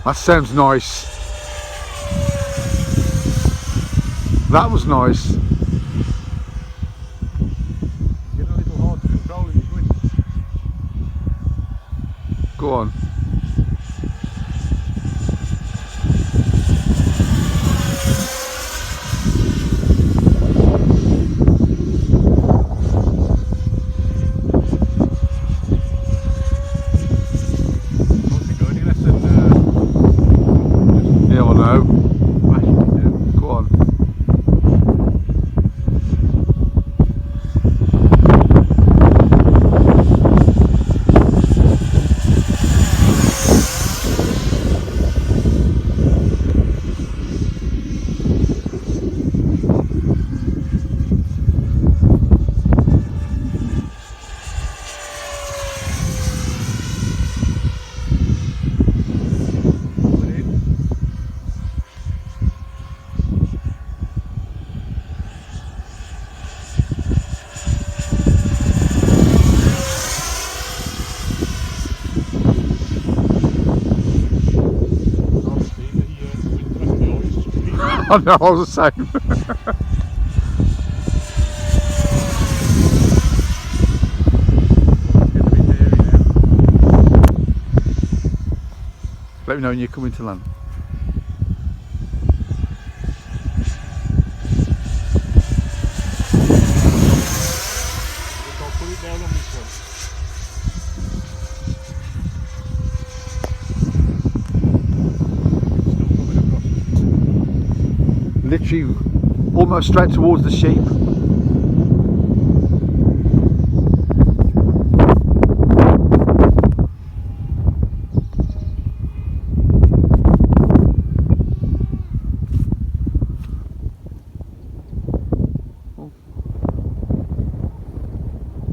That sounds nice. That was nice. Getting a little hard to control in the wind. Go on. Yeah, I know. Go on. I know, I was the same. Let me know when you're coming to land. I'll put it down on this one. Still coming across. Literally almost straight towards the sheep.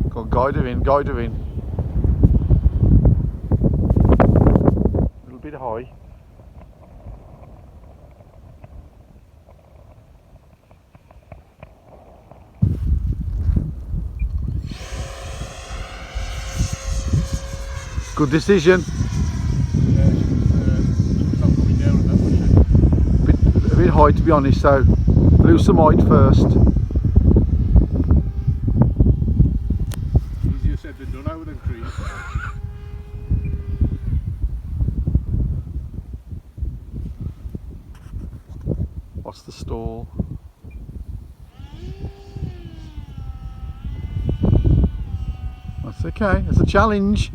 Go on, guide her in, guide her in. A little bit high. Good decision. Yeah, she's not coming down that much. A bit high to be honest, so lose some height first. Easier said than done over them trees. What's the stall? That's okay, it's a challenge.